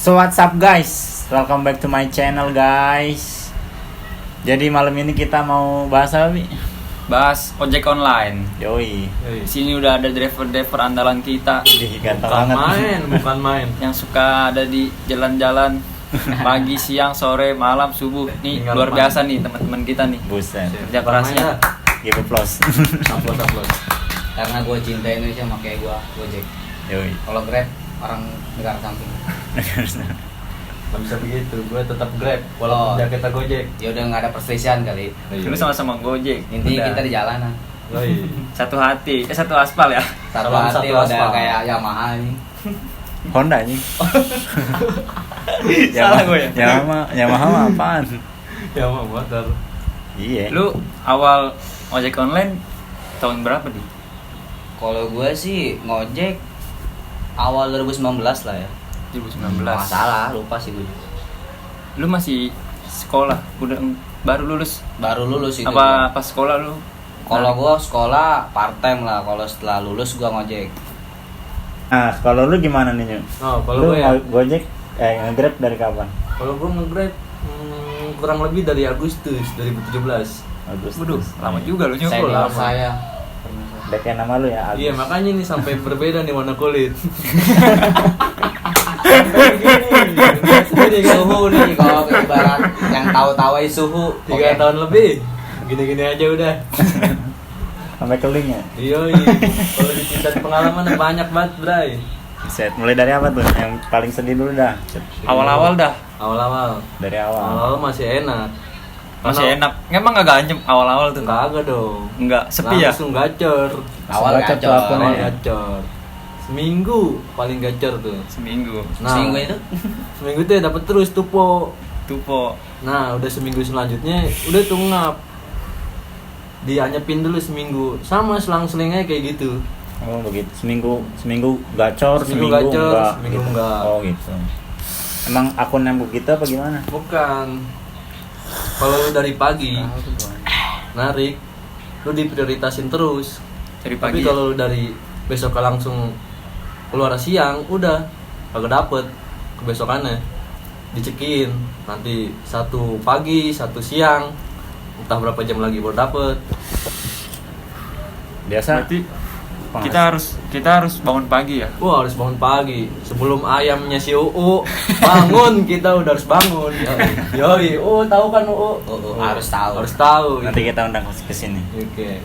So what's up guys, welcome back to my channel guys. Jadi malam ini kita mau bahas apa Bi? Bahas ojek online. Yoi. Di sini udah ada driver-driver andalan kita. Ganteng banget. Bukan main. Yang suka ada di jalan-jalan pagi, siang, sore, malam, subuh. Nih Tinggal luar main. biasa nih teman-teman kita nih. Buset. Kerja kerasnya. Give applause. Upload. Karena gue cinta Indonesia makanya gue Gojek. Yoi. Kalau Grab orang negara samping. Gak bisa begitu, gue tetap Grab walaupun jaketnya Gojek. Ya udah nggak ada perselisihan kali. Dulu sama-sama Gojek. Intinya Udah. kita di jalanan. Yoi. Satu hati, satu aspal ya. Satu Salam hati satu udah aspal. kayak Yamaha ini. Honda nih. Salah gue ya? Yamaha mah apaan? Ya mau motor. Iya. Lu awal ojek online tahun berapa di? Kalau gue sih ngojek awal 2019 lah ya. 2019. Masalah, lupa sih gue. Lu masih sekolah, udah baru lulus. Baru lulus itu. Apa pas sekolah lu? Kalau gue sekolah part time lah. Kalau setelah lulus gue ngojek. Nah, kalau lu gimana nih, Nyu? Oh, kalau Lu gue ya, Gojek nge-Grab dari kapan? kalau gue nge-Grab kurang lebih dari Agustus 2017. Agustus. Waduh, lama juga lu nyukur. Senior lama. saya. Udah kayak nama lu ya, Agus. Iya, makanya nih sampai berbeda nih warna kulit. Suhu nih kalau ibarat yang tahu-tahu aja suhu. 3 tahun lebih. Gini-gini aja udah. Sampai keling ya. Iya, kalau ditingkat pengalaman banyak banget, Bray. Set, mulai dari apa tuh? Yang paling sedih dulu dah. Awal-awal dah. Awal-awal. Dari awal. Awal masih enak. Masih enak. Emang gak ganjem awal-awal tuh? Kagak dong. Enggak, sepi ya? Langsung gacor. Awal Gacor tuh gacor. akunnya. Awal gacor. Seminggu paling gacor tuh. Seminggu. Nah, Seminggu itu seminggu tuh dapat terus tupo. Tupo. Nah, udah seminggu selanjutnya udah tuh ngap. Dianyepin dulu seminggu. Sama selang-selingnya kayak gitu. Oh begitu, seminggu gacor, Seminggu seminggu gacor, enggak, seminggu gitu. enggak. Oh gitu. Emang akun yang begitu apa gimana? Bukan. Kalau lu dari pagi narik, lu diprioritasin terus. Dari Tapi pagi. kalau lu dari besok langsung keluar siang, udah kagak dapet kebesokannya. Dicekin nanti satu pagi, satu siang, entah berapa jam lagi baru dapet. Biasa. Berarti Pas. kita harus bangun pagi ya. Wah, harus bangun pagi sebelum ayamnya si UU bangun. Kita udah harus bangun. Yoi, tahu kan UU? harus tahu. Harus tahu. Nanti kita undang ke sini. Oke.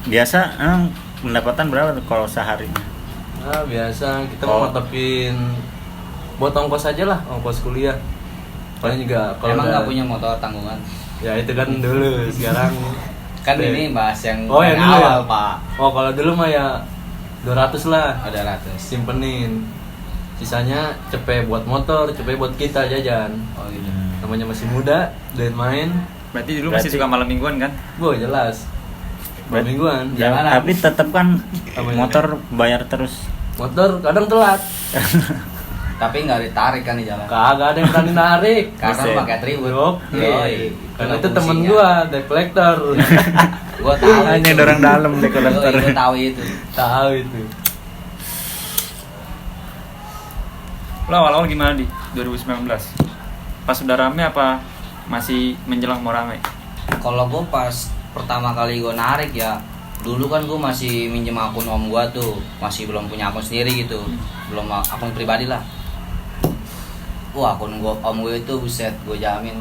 Biasa emang pendapatan berapa tuh kalau sehari? Nah, biasa kita Oh. mau matepin buat ongkos aja lah, ongkos kuliah. Paling juga kalau Emang udah- nggak punya motor tanggungan? Ya itu kan dulu, sekarang Kan Deh. ini bahas yang Oh, yang dari dulu ya? awal Pak. Oh, kalau dulu mah ya 200 lah. Ada ratus. Simpenin. Sisanya cepet buat motor, cepet buat kita jajan. Oh gitu. Namanya masih muda, dan main. Berarti dulu masih Berarti- suka malam mingguan kan? Boh, jelas. Berarti- Mingguan. Ya, Jangan. tapi tetap kan Apa ya? motor bayar terus. Motor kadang telat. Tapi nggak ditarik kan di jalan. Kagak ada yang berani narik. Karena Buset. pakai atribut. Oke. Yoi. Karena Kena itu temen fungsinya. gua, debt collector. Gua tahu. Hanya itu. orang dalam deh kolektor. Yoi, gua tahu itu. Tahu itu. Lo awal-awal gimana di 2019? Pas udah rame apa masih menjelang mau rame? Kalau gua pas pertama kali gua narik ya, dulu kan gua masih minjem akun om gua tuh, masih belum punya akun sendiri gitu, belum akun pribadi lah. Wah, akun gua om gua itu buset, gua jamin,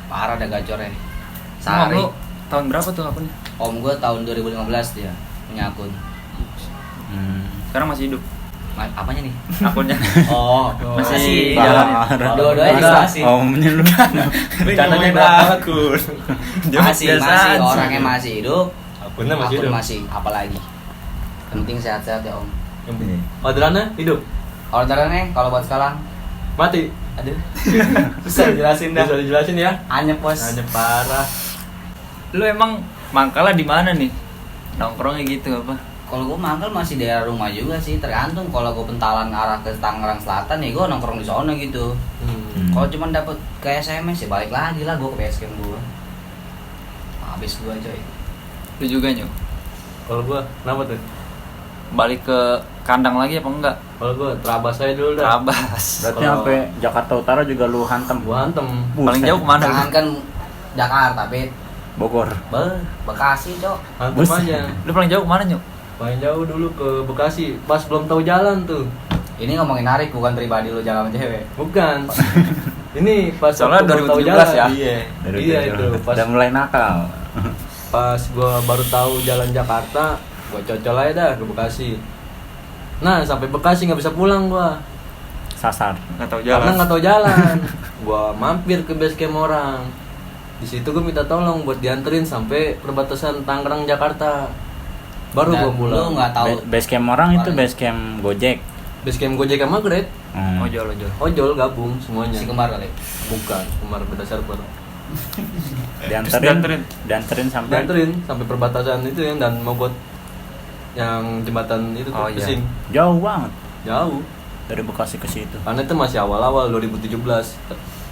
parah dah gacornya. Emang Sehari. lo tahun berapa tuh akunnya? Om gua tahun 2015 dia punya akun. Sekarang masih hidup Apanya nih? akunnya. Oh, Masih jalan. Dua-duanya jelasin. Omnya lu. Bercandanya berapa? akun. Masih orangnya masih hidup. Akunnya masih akun hidup. masih apalagi. Penting sehat-sehat ya om. Yang penting. Orderannya hidup. Orderannya kalau buat sekarang, Mati. aduh, susah dijelasin dah. Bisa dijelasin ya? Anyep bos. Hanya parah. Lu emang mangkalnya di mana nih? Nongkrongnya gitu apa? Kalau gue mangkal masih daerah rumah juga sih, tergantung. Kalau gue Pentalan arah ke Tangerang Selatan ya gue nongkrong di sana gitu. Kalau cuma dapet ke SMS ya balik lagi lah gue ke base camp gue. Habis gue coy. Lu juga Nyu? Kalau gua kenapa tuh? balik ke kandang lagi apa enggak? Kalau gue terabas aja dulu dah. Terabas. Berarti Kalau- sampai Jakarta Utara juga lu hantam. Gua hantem. Paling jauh kemana? Jangan kan Jakarta, Pit. Bogor. Bekasi, Cok. Hantem Buset. aja. Lu paling jauh kemana, Nyuk? Paling jauh dulu ke Bekasi, pas belum tahu jalan tuh. Ini ngomongin narik bukan pribadi lu jalan sama cewek. Bukan. Ini pas Soalnya waktu belum tahu 2017 jalan. ya? Iya. Dari Iya kecil. itu. Pas Udah mulai nakal. pas gua baru tahu jalan Jakarta, gua cocol aja dah ke Bekasi. Nah, sampai Bekasi nggak bisa pulang gua. Sasar. Nggak tahu Karena jalan. nggak tahu jalan. Gua mampir ke base camp orang. Di situ gua minta tolong buat dianterin sampai perbatasan Tangerang Jakarta. Baru Dan gua pulang. Lu nggak tahu. Base camp orang itu base camp Gojek. Base camp Gojek sama Grab, Ojol. ojol gabung semuanya. Si kembar kali. Bukan, kemar beda server. Dianterin sampai Dianterin sampai perbatasan itu yang dan Mogot yang jembatan itu tuh, Oh, iya. Pesing. jauh banget Jauh. dari Bekasi ke situ. Karena itu masih awal-awal 2017.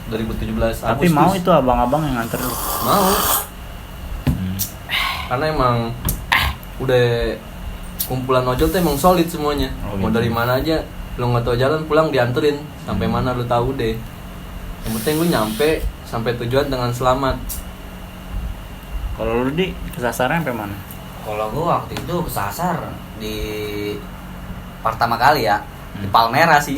2017 Tapi Agustus. mau itu abang-abang yang nganter lu. Mau. Hmm. Karena emang udah kumpulan ojol tuh emang solid semuanya. Oh, Mau gitu. dari mana aja, lu nggak tahu jalan pulang dianterin sampai mana lu tahu deh. Yang penting lu nyampe sampai tujuan dengan selamat. Kalau lu di kesasaran sampai mana? Kalau gua waktu itu kesasar di pertama kali ya, di Palmera sih.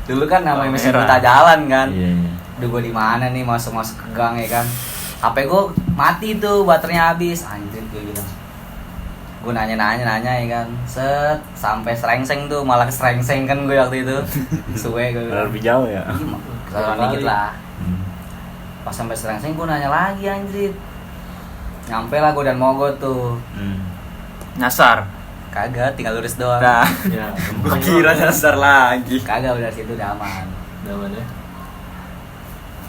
Dulu kan namanya masih Palmera. buta jalan kan. Iya. Duh gua di mana nih masuk ke gang ya kan. HP gua mati tuh, baterainya habis. Anjir gua bilang. Gua nanya ya kan. Set sampai Srengseng tuh, malah ke Srengseng kan gue waktu itu. Suwe gue bilang. Lebih jauh ya. Kesabaran dikit lah. Hmm. Pas sampai Srengseng gua nanya lagi anjir. Nyampe lah gua dan Mogot tuh. Hmm. Nyasar. Kagak, tinggal lurus doang. Nah, Ya, gua kira nyasar lagi. Kagak, udah situ udah aman. namanya.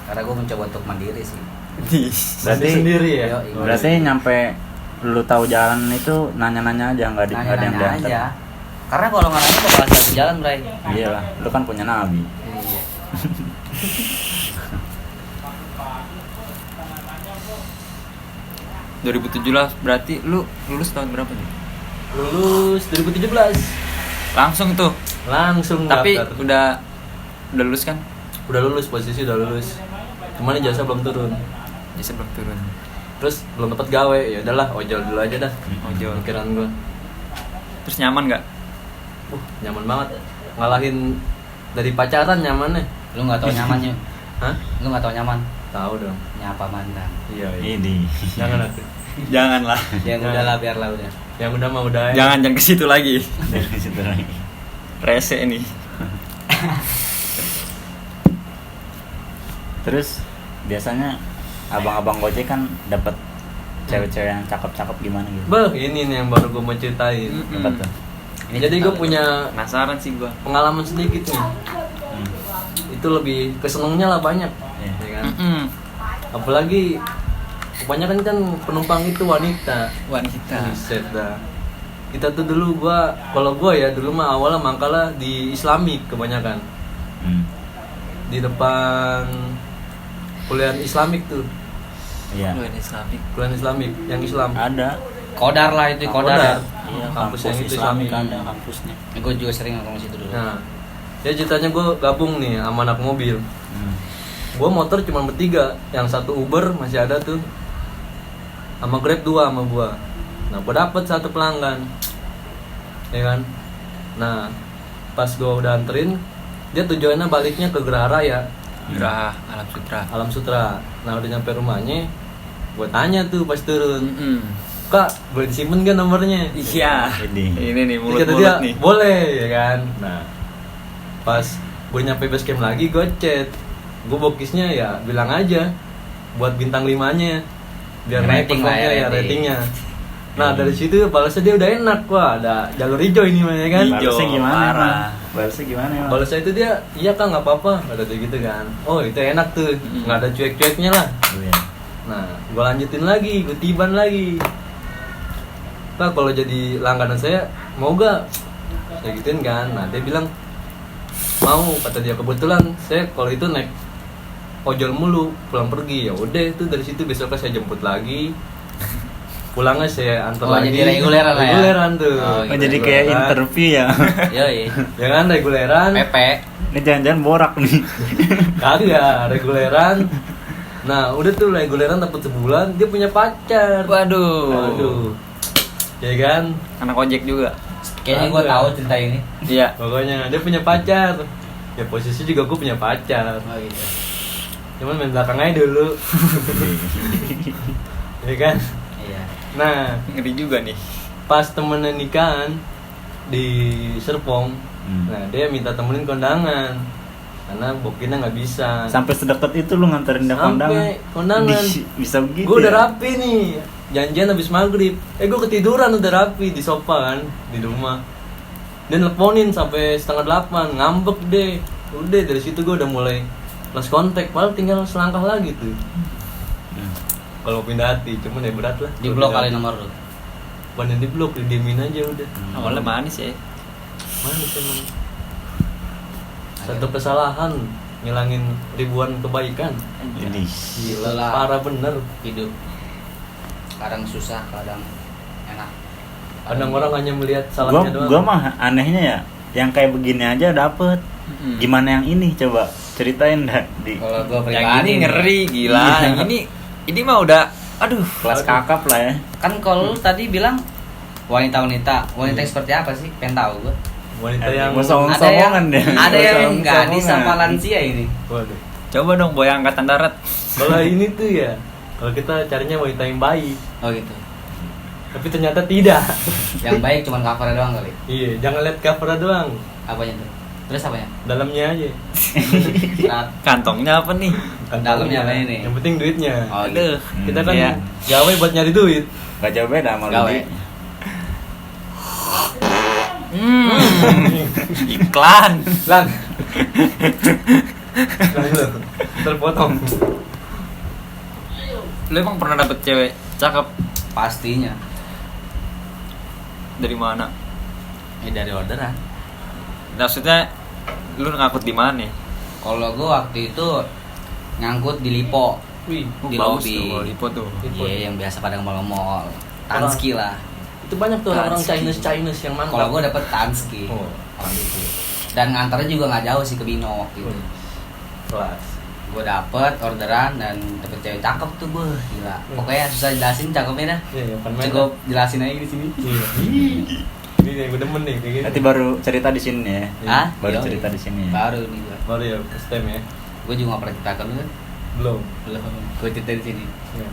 Karena gue mencoba untuk mandiri sih. Berarti sendiri ya. Yoi. Berarti nyampe lu tahu jalan itu nanya-nanya aja nggak ada yang Nanya-nanya diantar. aja. Karena kalau nggak nanya bakal satu jalan, Bray. Iyalah, lu kan punya nabi. Iya. Berarti lu lulus tahun berapa nih? Lulus 2017. Langsung tuh. Langsung Tapi daftar. udah lulus kan? Udah lulus, posisi udah lulus. Cuman ijazah belum turun. Ya sebelum turun. Terus belum dapat gawe, ya udahlah ojol dulu aja dah. Ojol. Pikiran gua. Terus nyaman nggak? Nyaman banget. Ngalahin dari pacaran nyamannya. Lu nggak tahu nyamannya. Hah? Lu nggak tahu nyaman. Tahu dong. Nyapa mantan. Iya, Ini. Jangan aku. Janganlah. Yang udah lah biarlah udah. Yang udah mah udah. Jangan ke situ lagi. Dari situ lagi. Rese nih. Terus biasanya abang-abang Gojek kan dapat cewek-cewek yang cakep-cakep gimana gitu. Beh, ini nih yang baru gue mau ceritain. Mm-mm. Apa tuh? Jadi gue punya Penasaran sih gua. pengalaman sedikit nih. Hmm. Itu lebih kesenengnya lah banyak. Iya. Ya kan? Mm-mm. Apalagi kebanyakan kan penumpang itu wanita. Wanita. Buset dah. Kita tuh dulu kalau gua ya dulu mah awalnya mangkala di Islamik kebanyakan. Hmm. Di depan kuliah Islamik tuh. Iya. Lu ini Islamik. Kuliah Islamik yang Islam. Ada. Kodar lah itu, kodar ya. Iya, Kampus kampus yang itu Islamik Islamik. ada kampusnya. Gue juga sering ngomong situ dulu. Nah, ya ceritanya gue gabung nih sama anak mobil. Hmm. Gue motor cuma bertiga, yang satu Uber masih ada tuh, sama Grab 2 sama gue. Nah, gue dapet satu pelanggan, ya kan. Nah, pas gue udah anterin, dia tujuannya baliknya ke Geraha Raya, Geraha Alam Sutra. Alam Sutra. Nah, udah nyampe rumahnya, gue tanya tuh pas turun, Mm-mm. Kak, boleh disimpen gak nomornya? Iya. Ini. Ini nih Terus kata dia, mulut-mulut nih. boleh ya kan. Nah, pas gue nyampe base camp lagi, gue chat, gue bokisnya ya bilang aja buat bintang 5-nya biar naik Rating lah ya, performnya ya, rating. ratingnya. Nah, dari situ balasnya dia udah enak. Wah, ada jalur hijau ini mah ya kan. Hijau. Balasnya gimana? parah. Emang? Balasnya gimana emang? Balasnya itu dia, iya Kang nggak apa-apa, kata dia gitu kan. Oh, itu enak tuh, nggak ada cuek-cueknya lah. Iya. Nah, gue lanjutin lagi, gue tiban lagi. Pak, kalau jadi langganan saya, mau gak? Saya gituin kan. Nah, dia bilang, mau. Kata dia, kebetulan saya kalau itu naik ojol mulu, pulang pergi. Ya udah, itu dari situ besoknya saya jemput lagi. pulangnya saya antar Oh, lagi. jadi reguleran lah ya? Reguleran tuh. Oh, Oh, jadi kayak interview ya. Yoi. Ya kan reguleran. PP. Ini jangan-jangan borak nih. Kagak, reguleran. Nah, udah tuh reguleran dapat sebulan, dia punya pacar. Waduh. Aduh. Ya kan? Anak ojek juga. Kayaknya gue tahu cerita ini. Iya. Pokoknya dia punya pacar. Ya posisi juga gue punya pacar. Oh gitu. Cuman main belakang aja dulu. Ya kan? Iya. Nah, Ngeri juga nih. pas temennya nikahan di Serpong, nah dia minta temenin kondangan karena bokinnya nggak bisa. Sampai sedekat itu lu nganterin dia kondangan. Sampai kondangan. Bisa begitu. Gue udah ya? rapi nih, janjian habis maghrib. Gue ketiduran udah rapi di sofa kan di rumah. Dia nelponin sampai 7:30, ngambek deh. Udah dari situ gue udah mulai lost kontak. Padahal tinggal selangkah lagi tuh. Kalau pindah hati, cuman ya berat lah. Di Kalau blok pindah kali hati. nomor lu. Bukan yang di blok, didiemin aja udah. Awalnya manis ya. Manis emang. Satu kesalahan ngilangin ribuan kebaikan. Jadi Gila, Lah. parah bener. Hidup. Kadang susah, kadang enak. Kadang orang hanya melihat gua salahnya doang. gua mah anehnya ya, yang kayak begini aja dapet. Gimana yang ini coba ceritain dah di Kalau gue pribadi Yang ini nih, ngeri gila. Iya. Yang ini mah udah aduh. kelas kakap lah ya. kan kalau lu tadi bilang wanita yang seperti apa sih? Pengen tahu gue. Wanita yang Ada yang deh. ada yang gadis Sombong-sombongan. sama lansia ini. Waduh. Coba dong boy angkatan darat. Kalau ini tuh ya, kalau kita carinya wanita yang baik, Oh gitu. tapi ternyata tidak. Yang baik cuman covernya doang kali. Iya, jangan lihat covernya doang, Apanya tuh? Terus apanya? dalamnya aja. Nah, Kantongnya apa nih? Dalamnya apa ini? Yang penting duitnya. Oh, Aduh. Kita kan Iya. gawe buat nyari duit. Gak jauh beda sama Gawe. Ludi. Iklan. Lang. Terpotong. Lu emang pernah dapet cewek cakep pastinya. dari mana? Dari orderan. Maksudnya lu ngangkut di mana? Kalau gue waktu itu ngangkut di Lipo. Wih, Di Bagus lobby. tuh kalau Lipo tuh. Iya, yang biasa pada mall-mall. Tanski lah. itu banyak tuh orang-orang Tanski. Chinese yang mantap. Kalau gue dapet Tanski. Oh. Waktu itu. Dan nganternya juga nggak jauh sih ke Bino waktu itu. Kelas. Gue dapet orderan dan dapet cewek cakep tuh gue, gila. Pokoknya susah jelasin cakepnya dah. Iya, pan Cukup jelasin aja di sini. Iya. Ini yang gue demen nih kayak gini. Nanti baru cerita di sini ya. Hah? Baru Yoi. cerita di sini ya. Baru nih gue. Baru ya, first time ya. Gue juga nggak pernah cerita ke lu kan. Belum. Belum. Gue cerita di sini. Iya.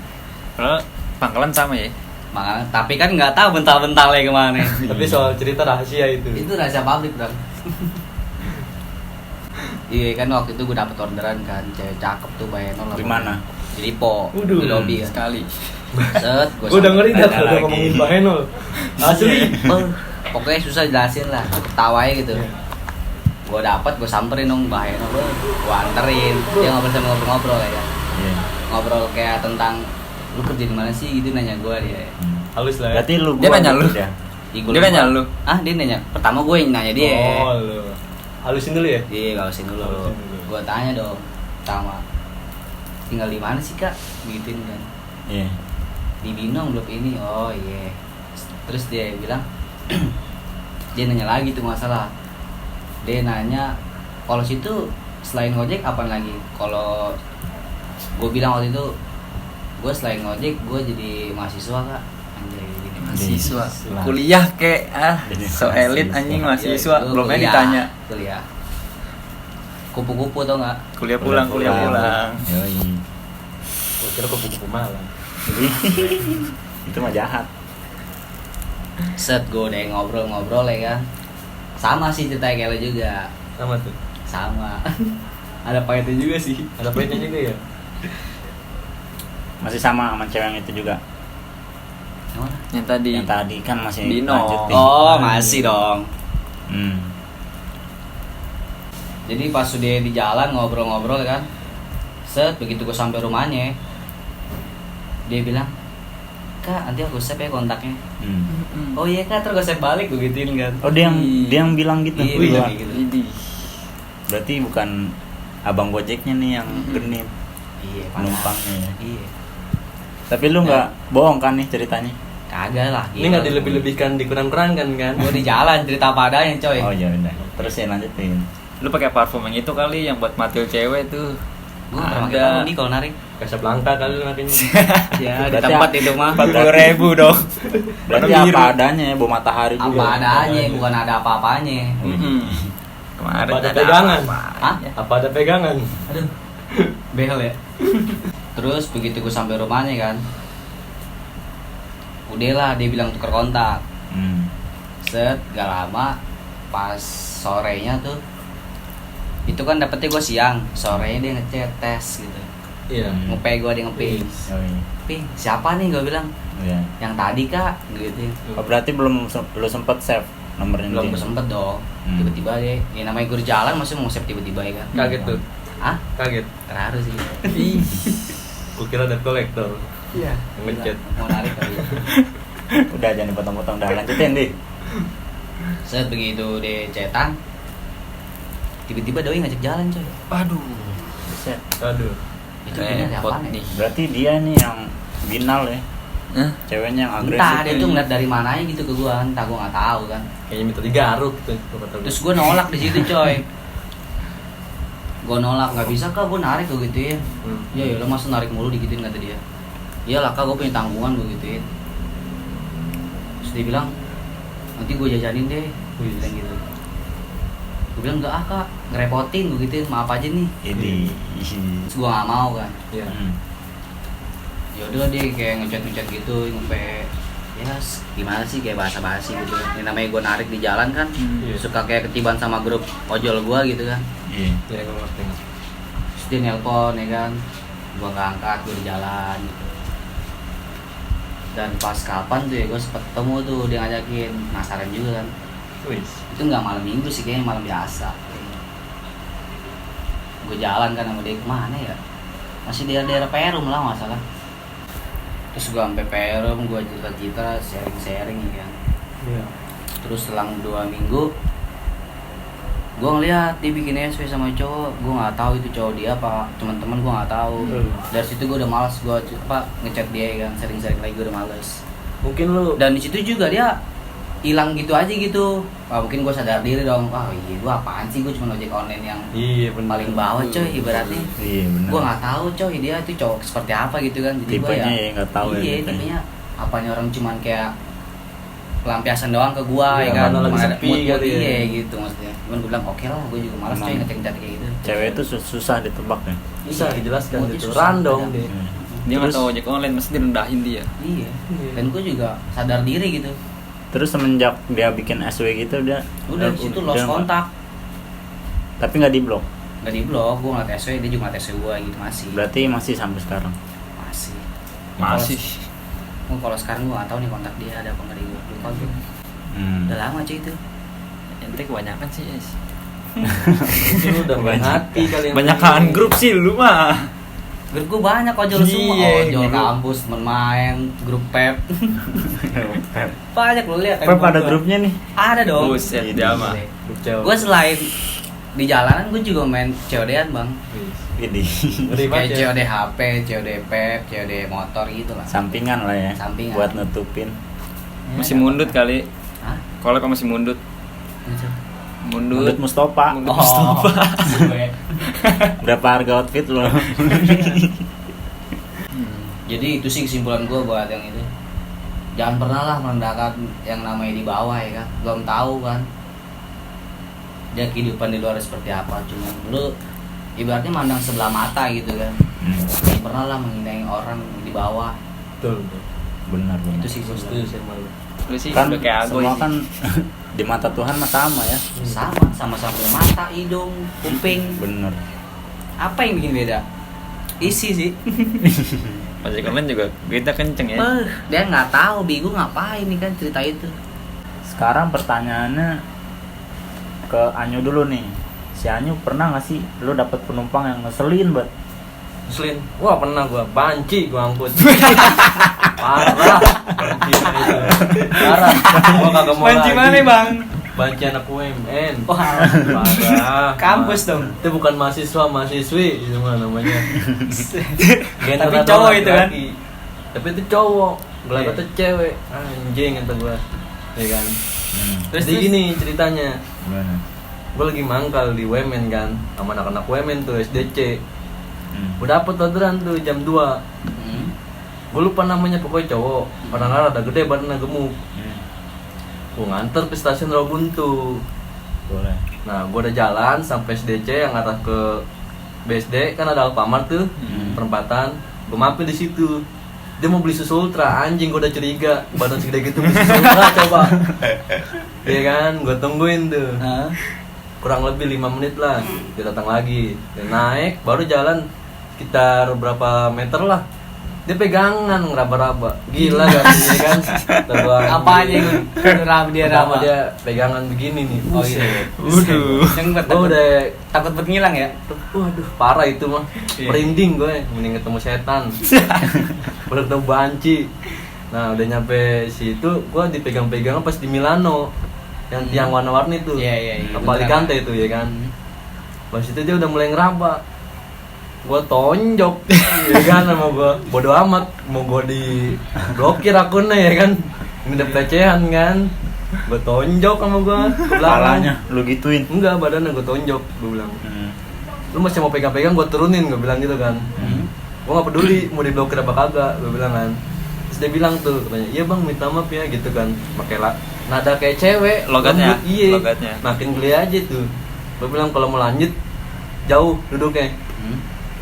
Kalau pangkalan sama ya? Makanya, tapi kan nggak tahu bental-bentalnya kemana. Tapi soal cerita rahasia itu. Itu rahasia pabrik bro. Iya kan waktu itu gue dapet orderan kan cewek cakep tuh bayar nol. Di mana? Di Lipo. Waduh. Di lobby kan. Sekali. Set. Gue udah ngeri dah kalau lagi. udah ngomongin Mbak Henol. Asli. Pokoknya susah jelasin lah. Ketawa aja gitu. Iya. Gue dapet, gue samperin dong Mbak Heno, gue anterin. Dia ngobrol ya kan. Iya. Ngobrol kayak tentang lu kerja di mana sih gitu nanya gue dia. Halus lah ya. Berarti lu Dia gua nanya gitu lu? ya? Ih, gua Dia lupa. nanya lu? Ah dia nanya. Pertama gue yang nanya dia. Oh, lu. Halusin dulu ya? Iya gak dulu. Halusin dulu. Gue tanya dong. Pertama tinggal di mana sih kak? Gituin kan. Iya. Di Binong blok ini. Oh iya. Terus dia bilang dia nanya lagi tuh masalah. Dia nanya kalau situ selain ngojek apa lagi? Kalau gue bilang waktu itu gue selain ngojek gue jadi mahasiswa kak. Anjay gini. Mahasiswa. Mahasiswa. Kuliah kek Jadi so elit mahasiswa. anjing mahasiswa. Gua Belumnya kuliah, ditanya. Kuliah. Kupu-kupu tau nggak? Kuliah pulang. Yoi. Gue kira kupu-kupu malam. Itu mah jahat. Set gue udah ngobrol-ngobrol ya kan. Sama sih cerita kayak lo juga. Sama tuh. Sama. Ada pahitnya juga sih. Ada pahitnya juga ya? Masih sama cewek yang itu juga. Yang mana? Yang tadi. Yang tadi kan masih Bino. lanjutin. Oh masih dong. Hmm. Jadi pas dia di jalan ngobrol-ngobrol kan. Set begitu gue sampai rumahnya, dia bilang, kak nanti aku save ya kontaknya. Hmm. Oh iya kak, terus gue save balik gue gituin kan. Oh dia yang bilang gitu. Iya, Wih, bilang wah. kayak gitu. Idih. Berarti bukan abang Gojeknya nih yang genit Iya, penumpangnya ya. Iya. Tapi lu nggak bohong kan nih ceritanya? Kagak lah. Ini nggak dilebih-lebihkan, dikurang-kurangkan kan? Gue di jalan cerita apa adanya coy. Oh ya udah. Terus ya lanjutin. Lu pakai parfum yang itu kali yang buat matil cewek tuh. Gue pernah pakai Ada. parfum nih kalau narik. Casablanca kali lu makanya. Ya di Berarti tempat itu mah. 40.000 dong. Berarti Warna biru. apa adanya ya, bau matahari juga. Apa adanya, bukan ada apa-apanya. Kemarin Apa ada pegangan? Hah? Apa ada pegangan? Aduh. Behel ya. Terus begitu gue sampai rumahnya kan. Udahlah dia bilang tuker kontak. Set, gak lama pas sorenya tuh itu kan dapetnya gue siang, sorenya dia ngechat tes gitu. Iya. Ngepe gue, dia ngepe. Oh, iya. Ping, siapa nih gue bilang? Iya. Yang tadi kak, gitu. Oh, berarti belum sempet save nomornya Belum dia? sempet dong. Hmm. Tiba-tiba deh, ya namanya gue di jalan masih mau save tiba-tiba ya kan. Kaget tuh. Hah? Kaget. Terharu sih. Gua kira debt collector. Iya. Yang ngechat. Mau narik kali ya. Udah jangan dipotong-potong, udah lanjutin deh. Set begitu deh cetan, tiba-tiba doi ngajak jalan coy. Aduh. Buset. Aduh. Itu bener Repot apaan ya? nih. Berarti dia nih yang binal ya. Hah? Ceweknya yang agresif. Entah dia tuh ngeliat dari mananya gitu ke gua, entah gua nggak tahu kan. Kayaknya minta digaruk tuh. Gua kata Terus gua nolak di situ coy. Gua nolak, nggak bisa kak, gua narik gua gituin. Ya ya lo masa narik mulu digituin kata dia. Iyalah kak, gua punya tanggungan gua gituin. Terus dia bilang nanti gua jajanin deh, gua bilang gitu. Gua bilang enggak kak, ngerepotin gua gituin, maaf aja nih. Ini. Terus gua nggak mau kan. Iya. Ya udah dia kayak ngechat gitu sampai ya gimana sih kayak basa-basi gitu. Ini namanya gue narik di jalan kan, Iya. suka kayak ketiban sama grup ojol gue gitu kan. Iya. Iya, gua ngerti. Terus dia nelpon ya kan, gue nggak angkat, gue di jalan gitu. Dan pas kapan tuh ya gue sempet ketemu tuh dia ngajakin, penasaran juga kan. Wis. Itu nggak malam minggu sih, kayaknya malam biasa. Gue jalan kan sama dia, kemana ya? Masih di daerah Perum lah nggak salah. Terus gue sampai Perum, gue cerita-cerita, sharing-sharing ya kan. Iya. Terus selang 2 minggu gue ngeliat dia bikin SW sama cowok, gue nggak tahu itu cowok dia apa teman-teman, gue nggak tahu. Dari situ gue udah malas, gue ngechat dia ya kan, sering-sering lagi gue udah males. Mungkin lu Dan di situ juga dia hilang gitu aja gitu. Mungkin gue sadar diri dong, iya gue apaan sih, gue cuma ojek online yang iya bener. paling bawah coy ibaratnya. Iya benar. Gue nggak tahu coy dia tuh cowok seperti apa gitu kan. Jadi gue Tipenya ya nggak tahu ya. iya tipenya. tipenya apanya orang cuman kayak pelampiasan doang ke gua Iya, ya kan, mana lagi cuma ada sepi mood-mood gitu ya. iya gitu maksudnya. Cuman gue bilang oke lah, gue juga malas coy Emang ngecek-ngecek kayak gitu. Cewek itu susah ditebak ya. Bisa dijelaskan Moodnya gitu. susah Random kadang. deh. Iya. Dia nggak Terus- tahu ojek online, mesti direndahin dia. Iya. Iya. Dan gue juga sadar diri gitu. Terus semenjak dia bikin SW gitu dia Udah di situ lost dia kontak. Tapi nggak di blok. Nggak di blok, gue ngeliat SW, dia juga ngeliat SW gue gitu masih. Berarti masih sampai sekarang. Masih. Masih. Kalau sekarang gue nggak tahu nih kontak dia ada apa nggak di gue. Lupa gue. Udah lama cuy itu. Ente kebanyakan sih, yes. Mungkin lu udah main hati kali yang Banyakan grup sih lu mah. Grup gue banyak ojol semua, Iya, ojol gitu. kampus, temen main, grup pep. Banyak lo lihat. Pep ada grupnya nih. Ada dong. Buset, dia mah. Grup cewek. Gue selain di jalanan gue juga main COD-an bang. Ini Ngeri Kayak banget ya. COD HP, COD pep, COD motor gitu lah. sampingan lah ya. Sampingan. Buat nutupin. Masih mundut kali. Hah? Kalau apa masih mundut? Mundut Mundut. Mustafa. Mundut Mustafa. gue. Berapa harga outfit lo? Jadi itu sih kesimpulan gue buat yang itu. Jangan pernah lah merendahkan yang namanya di bawah ya kan. Belum tahu kan dia kehidupan di luar seperti apa. Cuma lu ibaratnya mandang sebelah mata gitu kan. Jangan pernah lah menghina orang di bawah. Betul, betul. Benar benar. Itu sih Gua setuju sama lu. Lu sih Kan udah kayak Agoy semua sih. kan di mata Tuhan mah sama ya. sama-sama mata, hidung, kuping. Bener. Apa yang bikin beda? Isi sih. Ojek online juga kita kenceng ya. Dia nggak tahu bingung ngapain nih kan cerita itu. Sekarang pertanyaannya ke Anyu dulu nih. Si Anyu pernah gak sih lu dapet penumpang yang ngeselin banget? Selin. Wah, pernah gua banci gua angkut. Parah. Banci itu. Parah. Gua kagak mau Banci lagi. mana, Bang? Banci anak UMN. Wah, Parah. kampus dong. Itu bukan mahasiswa, mahasiswi itu mah namanya. Tapi cowok itu kan? Tapi itu cowok. Gelagat tuh cewek, anjing kata gua, ya kan. Terus Jadi gini ceritanya, Gimana? gua lagi mangkal di Wemen kan, sama anak-anak Wemen tuh SDC. Gua dapet orderan tuh jam 2. Gua lupa namanya pokoknya cowok, orang rada gede badannya gemuk. Gua nganter ke stasiun Rawabuntu. Boleh. Nah, gua udah jalan sampai SDC yang arah ke BSD kan ada Alfamart tuh, perempatan. Gua mampir di situ. Dia mau beli susu ultra, anjing gua udah curiga. Badan segede gitu beli susu ultra coba. Iya kan, gua tungguin tuh. Kurang lebih 5 menit lah. Dia datang lagi. Dia naik, baru jalan sekitar berapa meter lah. Dia pegangan ngeraba-raba. Gila gak sih kan? Apanya yang dia Pertama raba? dia pegangan begini nih. Oh iya. Waduh. Yang buat Gua udah takut buat ngilang ya? waduh, parah itu mah. Iya. Merinding gue, mending ketemu setan. Udah ketemu banci. Nah, udah nyampe situ, gue dipegang-pegang pas di Milano. Yang tiang warna-warni tuh. Iya. Kapal Alicante itu ya kan. Pas itu dia udah mulai ngeraba. Gue tonjok, ya kan sama gue. Bodo amat, mau gue diblokir akunnya ya kan. Ini udah pelecehan kan. Gue tonjok sama gue. Kepalanya lu gituin. Enggak, badannya gue tonjok, gue bilang. Lu masih mau pegang-pegang, gue turunin, gue bilang gitu kan. Gue gak peduli mau diblokir apa kagak, gue bilang kan. Terus dia bilang tuh, katanya, iya bang minta maaf ya gitu kan. Pakai nada kayak cewek, Logatnya, lembut, iya. logatnya. Makin geli aja tuh. Gue bilang kalau mau lanjut, jauh duduknya,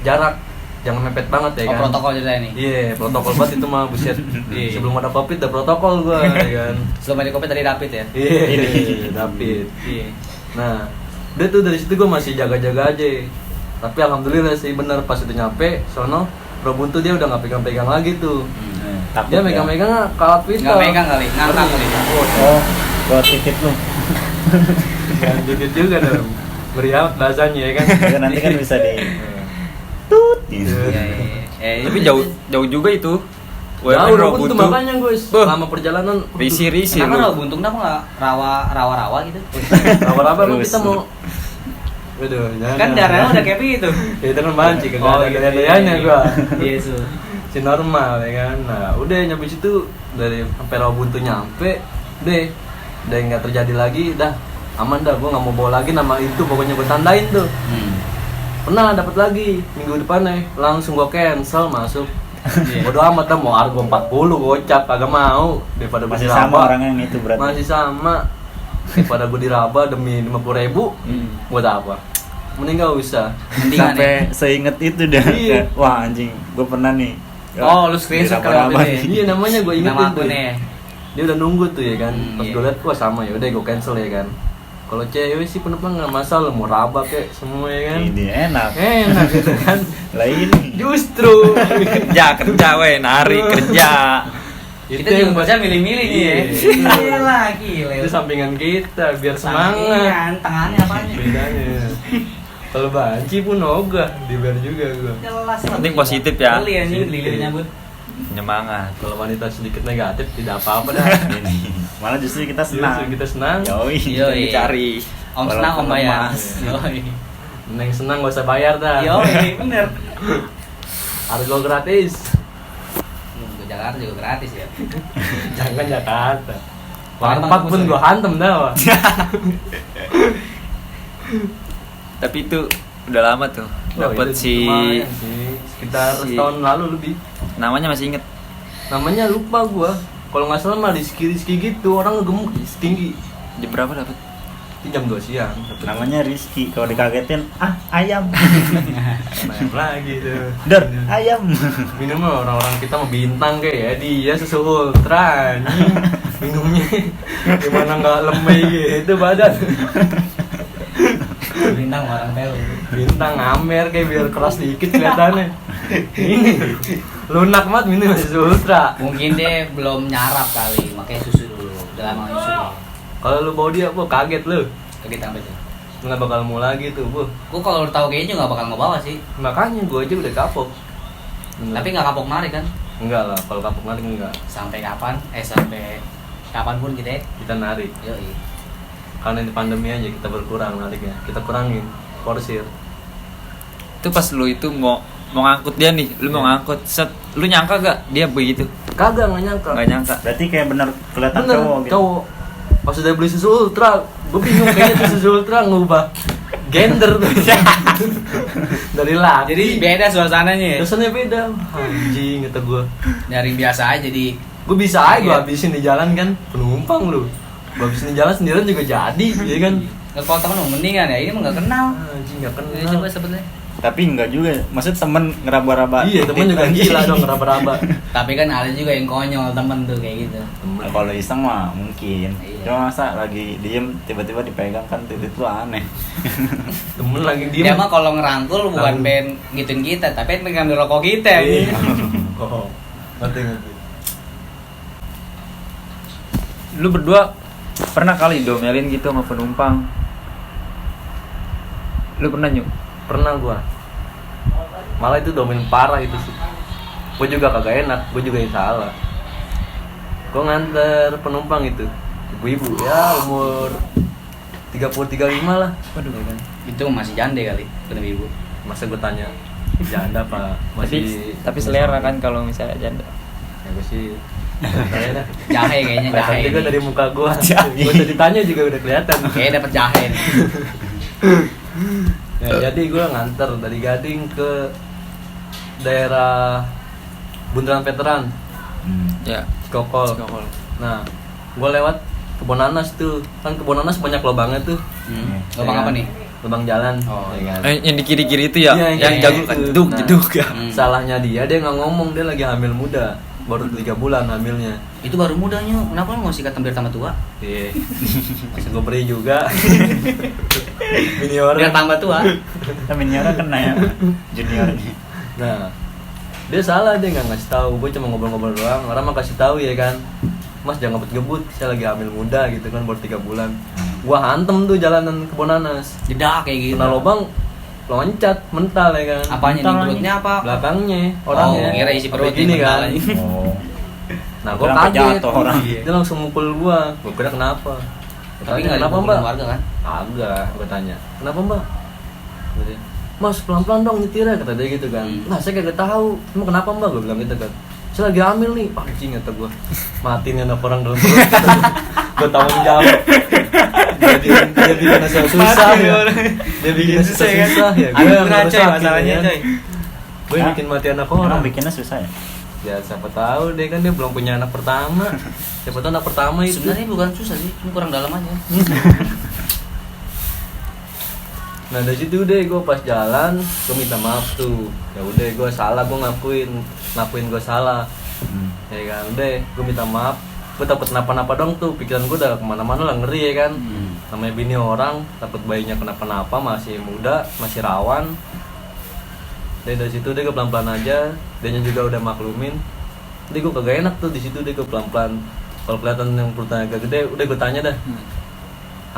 jarak, jangan mepet banget ya kan. Protokol juga ini. Iya, protokol banget itu mah, buset. Iya. Sebelum ada covid udah protokol gue, ya kan. Sebelum ada kopi tadi rapid ya? Iya, David. Iya. Nah, udah tuh dari situ gue masih jaga-jaga aja. Tapi alhamdulillah sih bener pas itu nyampe sono Rawabuntu dia udah nggak pegang-pegang lagi tuh. Takut Dia ya? megang-megang kalat pistol. Nggak megang kali, ngangkat kali. Oh, gua titip lu. Jangan dikit juga dong. Meriah bahasanya ya kan. Ya, nanti kan bisa di tut gitu. Iya. Tapi jauh juga itu. Jauh Rawabuntu. Rawabuntu makanya guys. Beuh. Selama perjalanan Risi-risi Kenapa lu. Rawabuntu kenapa nggak rawa-rawa gitu? Apa-apa lu Terus. kita mau. Waduh, jangan. Kan darahnya udah kayak begitu. Ya itu kan banci kagak Oh, ada gitu, gaya-gayanya iya. gua. Iya, Su. Si normal ya kan. Nah, udah nyampe situ dari sampai Rawabuntu nyampe deh. Udah nggak terjadi lagi, dah aman dah, gua nggak mau bawa lagi nama itu, pokoknya gua tandain tuh. Pernah dapat lagi minggu depannya, langsung gua cancel masuk. Bodo amat dah mau argo 40 gocap kagak mau daripada gua Masih diraba. sama orang yang itu berarti. Masih sama. Daripada gua diraba demi 50.000, buat apa? Mending gak usah. Mendingan Sampai seinget itu dah. Iya. Wah anjing, gua pernah nih. Oh, lu screenshot kali waktu Diraba-raba itu ya? nih. Iya namanya gua ingetin Nama tuh. akunnya. Dia udah nunggu tuh ya kan. Pas Iya. gua liat wah sama ya udah gua cancel ya kan. Kalau cewek sih penumpang nggak masalah mau raba kek semua ya kan. Ini enak. Enak gitu kan. Lah ini. Justru Kerja we, nari kerja. Kita juga baca milih-milih nih ya. Iya. Gila, gila. itu sampingan kita biar semangat. Sampingan, tangannya apanya? Bedanya. Kalau banci pun ogah dibiar juga gua. Jelas. Penting positif ya. Beli anjing, beli nyambut. Penyemangat. Kalau wanita sedikit negatif tidak apa-apa dah. Ini. Malah justru kita senang. Justru kita senang. Yoi. Yoi. Dicari. Om senang, om bayar. Mas. Yoi. Neng senang gak usah bayar dah. Yoi, bener. Argo gratis. Ke Jakarta juga gratis ya. Jangan Jakarta. Palembang Warpat pun pusat. gua hantem dah. Wak. Tapi itu udah lama tuh. Dapat itu si lumayan sih. Sekitar si- setahun lalu lebih. namanya masih inget. Namanya lupa gua. Kalau nggak salah mah Rizky gitu, orang gemuk tinggi. Jam berapa dapat? Itu jam 2 siang. Namanya Rizky. Kalau dikagetin, ayam. Main lagi tuh. Dor, ayam. Minumnya orang-orang kita mau bintang kayak ya, dia susu ultra anjing. Minumnya gimana nggak lemah gitu badan. Bintang orang telu. Bintang ngamer kayak biar keras dikit kelihatannya. Ini lunak banget minum susu ultra. Mungkin dia belum nyarap kali, makanya susu dulu. Udah lama susu. Kalau lu bawa dia, bu kaget lu. Kaget apa tuh? Lu nggak bakal mau lagi tuh, bu. Gua kalau udah tahu kayaknya nggak bakal mau bawa sih. Makanya gua aja udah kapok. Bener. Tapi nggak kapok narik kan? Enggak lah, kalau kapok narik enggak. Sampai kapan? Sampai kapanpun kita. Kita narik. Yoi. Karena ini pandemi aja kita berkurang nariknya. Kita kurangin porsir. Itu pas lu itu mau mau ngangkut dia nih, lu mau ngangkut, set, lu nyangka gak dia begitu? Kagak, nggak nyangka. Nggak nyangka. Berarti kayak bener kelihatan Bener, cowok gitu. cowok. Pas udah beli susu ultra, gue bingung kayaknya tuh susu ultra ngubah gender tuh. Dari laki. Jadi beda suasananya ya. Rasanya beda. Anjing kata gue. Dari biasa aja jadi Gue bisa aja gue Iya. habisin di jalan kan, penumpang lu. Gue habisin di jalan sendirian juga jadi, ya kan. kalau temen mendingan ya, ini mah nggak kenal. Anjing nggak Ya, kenal. coba sebetulnya. Tapi enggak juga. Maksud temen ngeraba-raba. Iya, temen juga gila dong ngeraba-raba. Tapi kan ada juga yang konyol temen tuh kayak gitu. Nah, kalau iseng mah mungkin. Iya. Cuma masa lagi diem tiba-tiba dipegang kan titik itu aneh. Temen lagi diem. Dia mah kalau ngerangkul bukan Tahu. pengen gituin kita, tapi pengen ngambil rokok kita. Iya. Oh, ngerti. Lu berdua pernah kali domelin gitu sama penumpang? Lu pernah Nyu? Pernah gua. Malah itu domain parah itu sih. Gua juga kagak enak, gua juga yang salah. Gua nganter penumpang itu. Ibu-ibu ya umur 30-35 lah. Waduh. Ya kan? Itu masih jande kali, kena ibu. Masa gua tanya janda apa masih Tapi selera kan kalau misalnya janda. Ya gua sih saya dah. Jahe kayaknya jahe. Kelihatan juga ini. dari muka gua. Gua tadi ditanya juga udah kelihatan. Kayaknya dapat jahe. nih. Ya, jadi gue nganter dari Gading ke daerah Bundaran Veteran, Ya. Cikokol. Cikokol. Nah, gue lewat kebun nanas tuh, kan kebun nanas banyak lubangnya tuh. Lubang apa nih? Lubang jalan. Oh, ya kan? Yang di kiri-kiri itu ya, Iya, yang iya, jago itu. kan jeduk Nah. jeduk ya. Salahnya dia nggak ngomong, dia lagi hamil muda, baru 3 bulan hamilnya. Itu baru mudanya. Kenapa lu mau sikat biar tambah tua? Iya, masih gue beri juga. Junior. Biar tambah tua. Tapi Niora kena ya juniornya. Nah, dia salah, dia nggak ngasih tahu. Gue cuma ngobrol-ngobrol doang. Orang mah kasih tahu ya kan, Mas jangan ngebut-ngebut, saya lagi hamil muda gitu kan, baru 3 bulan. Gua hantem tuh jalanan kebun nanas. Jedak kayak gitu. Kena lubang, loncat, mental ya kan. Apanya nih? Mental Perutnya apa? Belakangnya, orangnya. Oh, kira isi Sampai perutnya gini mental kan. aja. Oh. Nah, gua Sampai kaget. jatuh orang. Dia langsung mukul gua. Gua kira kenapa? Tapi Tanya, nggak kenapa dipukulin mbak? warga kan? Agak, gua tanya. Kenapa mbak? Kata dia, Mas pelan-pelan dong nyetirnya, kata dia gitu kan. Lah saya kagak tahu. Emang kenapa mbak? Gua bilang gitu kan. Saya lagi hamil nih. Anjing kata gua. Matiin anak orang dalam perut. Gua tanggung jawab. Dia bikin saya susah ya. Dia bikin saya susah ya. Gua yang Beneran, harus coy, sakit, masalahnya ya kan. coy. Gua yang bikin mati anak orang. Orang bikinnya susah ya. Ya siapa tahu dia kan dia belum punya anak pertama. Siapa tahu anak pertama itu. Sebenarnya bukan susah sih, cuma kurang dalam aja. Nah dari situ deh gue pas jalan gue minta maaf tuh. Ya udah gue salah, gue ngakuin gue salah. Ya kan udah gue minta maaf. Gue takut kenapa-napa dong tuh, pikiran gue udah kemana-mana lah, ngeri ya kan. Namanya bini orang, takut bayinya kenapa-napa, masih muda, masih rawan. Dari situ deh gue pelan-pelan aja, dianya juga udah maklumin. Jadi gue kagak enak tuh di situ deh gue pelan-pelan. Kalau kelihatan yang perutnya agak gede, udah gue tanya dah,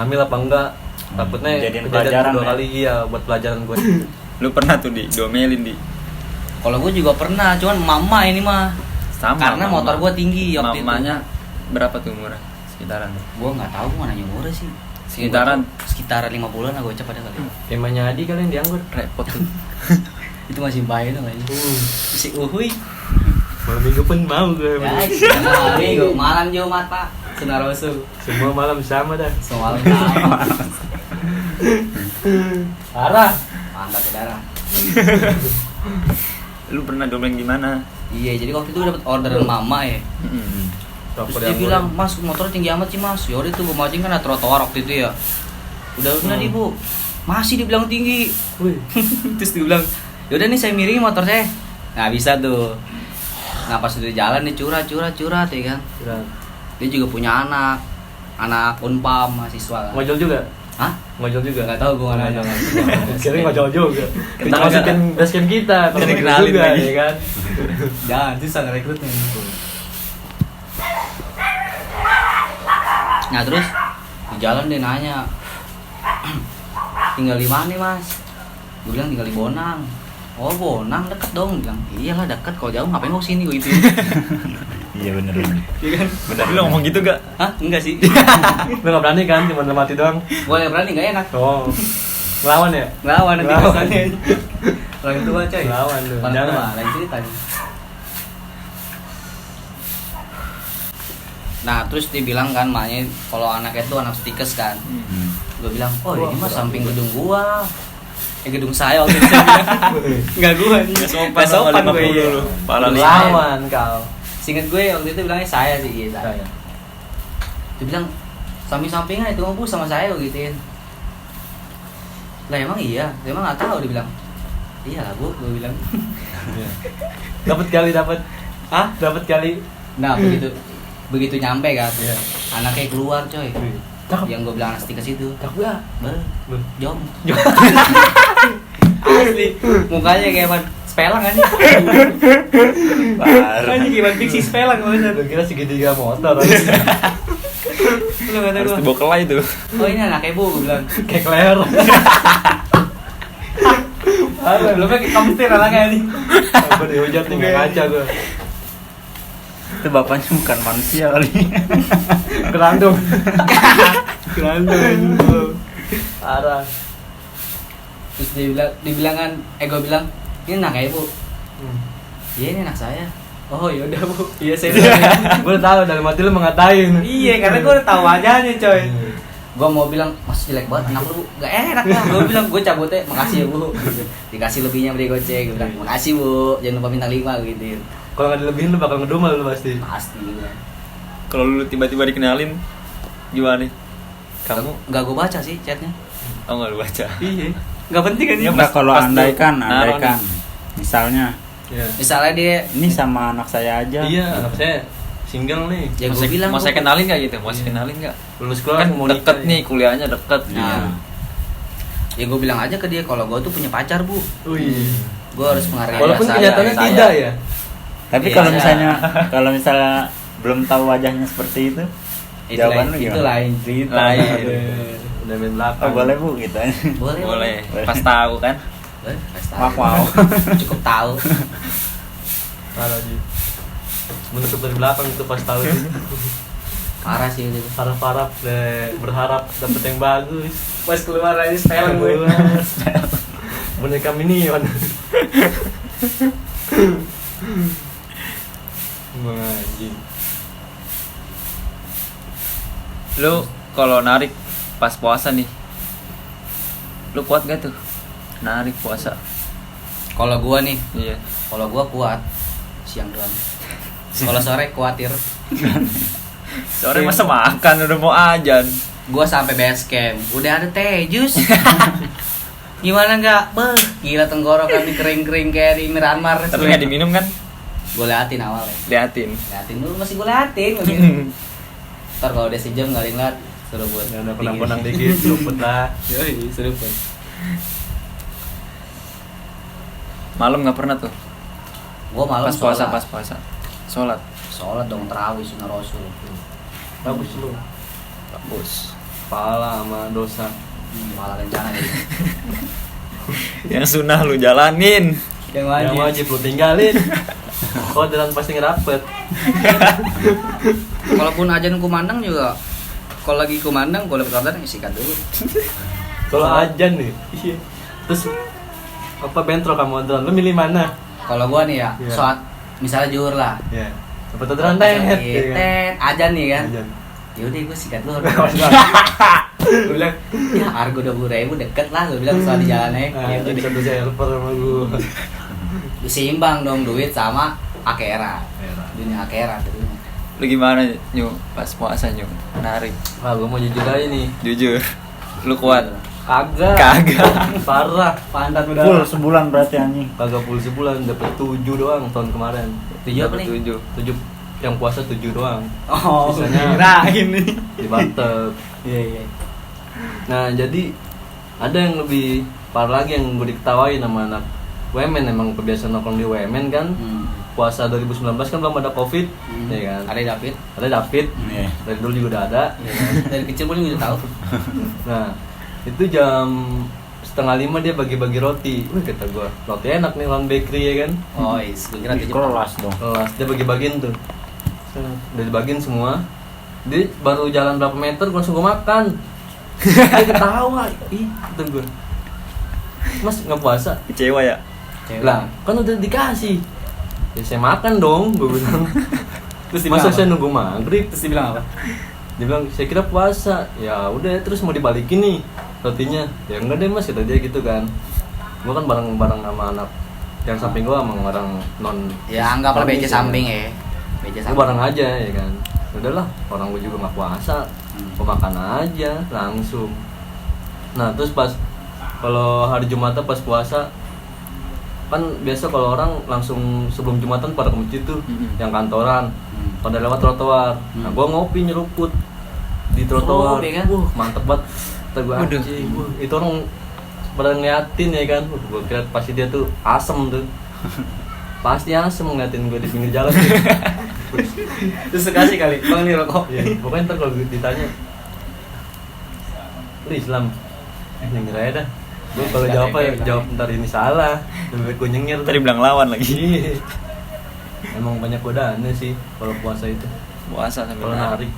hamil apa enggak? Takutnya Jadiin kejadian pelajaran kedua ya. kali, iya buat pelajaran gue. Lu pernah tuh diomelin di Kalau gue juga pernah, cuman mama ini mah. sama Karena mama. motor gue tinggi waktu Mamanya berapa tuh umurnya? Sekitaran. Gue nggak tahu, gue nanya umurnya sih. Sekitaran. Sekitar 5 bulan lah gue ucap pada kali. Temanya Adi kalian dianggur. Repot tuh. Itu masih bayi tuh kayaknya. Si uhui. Malam minggu pun mau gue. Ya, minggu malam Jumat Pak. Sunnah Rasul. Semua malam sama dah. Semalam sama. Parah. Mantap saudara. Lu pernah domelin gimana? Iya, jadi waktu itu gue dapet orderan mama ya. Terus dia bilang, Mas motor tinggi amat sih Mas. Yaudah tuh gue mancing kan ada trotoar waktu itu ya. Udah nih Bu. Masih dibilang tinggi. Wih. Terus dia bilang, yaudah nih saya miringin motor saya. Nggak bisa tuh. Nah pas udah jalan nih curhat ya kan. Dia juga punya anak Unpam mahasiswa. Ngojol juga? Hah? Ngojol juga? Nggak tahu gue nggak nanya. Kira ngojol juga. Kita Kenal masukin basecamp kita kalau Jadi ngojol kenalin juga lagi. ya kan. Jangan susah ngerekrutnya. Nah terus di jalan dia nanya, tinggal di mana nih Mas? Gue bilang tinggal di Bonang. Oh Bonang deket dong, bilang iyalah deket, kalau jauh ngapain mau sini gue gitu. Iya bener. Iya kan? Bener lu ngomong gitu gak? Hah? Enggak sih. Lu nggak berani kan, cuma mati doang. Boleh berani nggak enak. Oh, ngelawan ya? Ngelawan nanti Ngelawan. kesannya. Orang tua coy. Lawan lu. Orang Jangan. tua, lain cerita nih. Nah terus dia bilang kan maknya kalau anaknya itu anak stikes kan. Gue bilang, oh ini mah samping gedung gua. Gedung saya waktu itu saya bilang. Enggak gua nih. Nggak sopan gue. Iya. Pala lima. Lawan kau. Seinget gue waktu itu bilangnya saya sih, iya saya. Dia bilang samping-sampingan itu Bu sama saya gituin. Lah emang iya, emang nggak tahu dia bilang. Iya lah Bu, gue bilang. Dapat. Hah? Dapat kali. Nah begitu nyampe kan, anaknya keluar coy. Cakep. Yang gue bilang anak stikes itu. Cakep ya. Jom. Asli, mukanya kayak man spelang kan. Anjing gimana fiksi spelang bener. Lu kira segitiga motor. Lu kata Harus gua. dibawa kelai tuh. Oh ini anaknya Bu, gue bilang. Kayak Claire. Belum kayak kamtir anaknya nih. Apa dihujat nih nggak kaca gue. Itu bapaknya bukan manusia kali. Kerandung. Parah. Terus dibilang kan, gue bilang ini anaknya Bu. Iya ini anak saya. Oh yaudah Bu. Iya saya. Gue udah tahu dalam hati lu mengatain. Iya karena gue udah tahu wajahnya coy. Gue mau bilang masih jelek banget anak lu, gak enak lah. Gue bilang gue cabutnya makasih ya Bu. Dikasih lebihnya beli goceng. Gue bilang makasih Bu, jangan lupa minta 5 gitu. Kalau nggak dilebihin lu bakal ngedumel lu pasti. Pasti gue bilang. Kalau lu tiba-tiba dikenalin gimana nih? Kamu? Gak gue baca sih chatnya. Oh nggak lu baca? Iya. Gak penting kan Iya, Enggak, kalau pas lu andaikan naruh misalnya Iya. Misalnya dia ini sama anak saya aja. Iya, anak saya single nih. ya gue bilang mau saya Bu. kenalin nggak gitu? Mau saya kenalin nggak? Lulus kelas Kan mau deket nikah, nih, kuliahnya deket. Nah, ya gue bilang aja ke dia kalau gue tuh punya pacar Bu. Wih. Gue harus menghargai Walaupun dia, kenyataannya saya. tidak ya. Tapi Iya, kalau iya. misalnya belum tahu wajahnya seperti itu, Itu jawaban lain, lu itu gimana? lain cerita. Lain. Udah main belakang. Oh, boleh Bu gitu aja. Boleh. Pas tahu kan? Pasti Maaf, tahu. maaf. Cukup tahu. Parah sih. Menutup dari belakang itu pas tahu itu. Parah sih itu. Harap-harap berharap dapet yang bagus. Pas keluar aja sepelang gue. Boneka minion. Anjing. Lu kalau narik pas puasa nih, lu kuat gak tuh? Narik puasa. Kalau gua nih, Iya. kalau gua kuat siang doang. Kalau sore khawatir. Sore masa makan udah mau ajan. Gua sampai base camp, udah ada teh jus. Gimana enggak? Beh, gila tenggorokan nih kering-kering kayak di Myanmar. Tapi nggak diminum kan? Gua liatin awalnya. Liatin. Liatin dulu masih gua liatin. Gua gitu. Ntar kalau udah sejam nggak ada yang liat, suruh buat. Ya udah penang-penang dikit, luput lah. Yoi, suruh buat. Malam nggak pernah tuh. Gua malam Pas puasa, sholat. pas puasa. Sholat. Sholat dong terawih sunnah rasul. Bagus lu. Bagus. Pahala sama dosa. Malah rencana ya. Yang sunnah lu jalanin. Yang Yang wajib lu tinggalin. Orderan pasti ngerapet. Kalaupun ajan kumandang juga, kalau lagi kumandang, kalau dapat orderan sikat dulu. Kalau ajan nih. Terus apa bentrok kamu orderan? Lu milih mana? Kalau gua nih ya, Iya. sholat misalnya zuhur lah. Ya. Dapat orderan tet. Tet, ajan nih kan. Ajan. Yaudah gue sikat dulu. Gue bilang, ya harga 20.000 deket lah. Gue bilang soal di jalannya. Ya udah Anjing deh. satu server sama gua. Seimbang dong duit sama akhirat. Dunia akhirat tentunya. Lu gimana Nyu pas puasa Nyu? Narik. Wah, gua mau jujur aja nih. Jujur. Lu kuat. Kagak. Kagak. Parah. Pantat udah. Full sebulan berarti anjing. Kagak full sebulan, dapet 7 doang tahun kemarin. 7 apa nih? 7. 7 yang puasa 7 doang. Oh, Sisanya kirain nih. di Batek. Iya, iya. Nah, jadi ada yang lebih parah lagi yang gue diketawain sama anak WMN. Emang kebiasaan nongkrong di WMN kan. Puasa 2019 kan belum ada Covid, ya kan? Ada David. Ada David. Iya. Dari dulu juga udah ada. Dari kecil pun udah tahu. Nah, itu jam 4:30 dia bagi-bagi roti. Wih, kata gua, roti enak nih lawan bakery ya kan. Oh, gue kira Di tujuh kelas dong. Kelas dia bagi-bagiin tuh. Udah dibagiin semua. Dia baru jalan berapa meter gua langsung gua makan. Dia ketawa. Ih, kata gua. Mas nggak puasa? Kecewa ya? Cewek. Lah kan udah dikasih, ya saya makan dong, gue bilang. Terus Masa saya nunggu maghrib? Terus dibilang apa? Dia bilang saya kira puasa. Ya udah, terus mau dibalikin nih rotinya. Ya enggak deh mas, kata dia gitu kan. Gue kan bareng sama anak yang samping gue, sama orang non. Ya anggaplah BC non- samping ya. BC Gue samping. bareng aja ya kan. Udahlah, orang gue juga nggak puasa, gue makan aja langsung. Nah terus pas kalau hari Jumatnya pas puasa kan biasa kalau orang langsung sebelum Jumatan pada ke masjid tuh, yang kantoran pada lewat trotoar. Nah gue ngopi nyeruput di trotoar. Ngopi, kan? Mantep banget. Kata gue, Waduh. anjing, itu orang pada ngeliatin ya kan. Gue kira pasti dia tuh asem tuh. Pasti asem ngeliatin gue di pinggir jalan. Terus kasih kali, bang ini rokok. Ya, pokoknya ntar kalau ditanya, lu Islam? Nyengir aja dah. Gue kalau jawab apa, jawab ntar ini salah. Lebih baik gue nyengir. Tadi bilang lawan lagi. Iya. Emang banyak godaannya sih kalau puasa itu. Puasa sambil Kalau narik,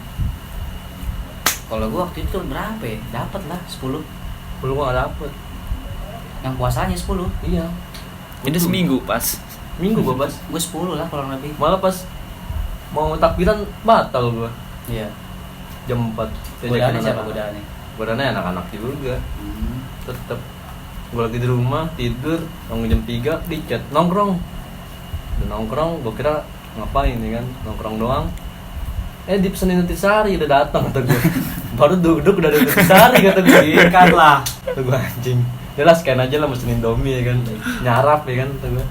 Kalau gua waktu itu berapa ya? Dapat lah 10. lu gua gak dapet. Yang puasanya 10. Iya. Ini seminggu pas. Minggu gua pas. Gue 10 lah kurang lebih. Malah pas mau takbiran batal gua. Iya. Jam 4. Godaannya siapa godaannya? Godaannya anak-anak juga. Hmm. Tetep gue lagi di rumah tidur, nunggu jam 3 di chat nongkrong. Udah nongkrong, gue kira ngapain nih kan, nongkrong doang. Dipesenin Nutrisari udah datang kata gue. Baru duduk udah ada Nutrisari kata gue. Ikan lah. Kata gue anjing. Ya lah scan aja lah mesin Indomie ya kan. Nyarap ya kan kata gue.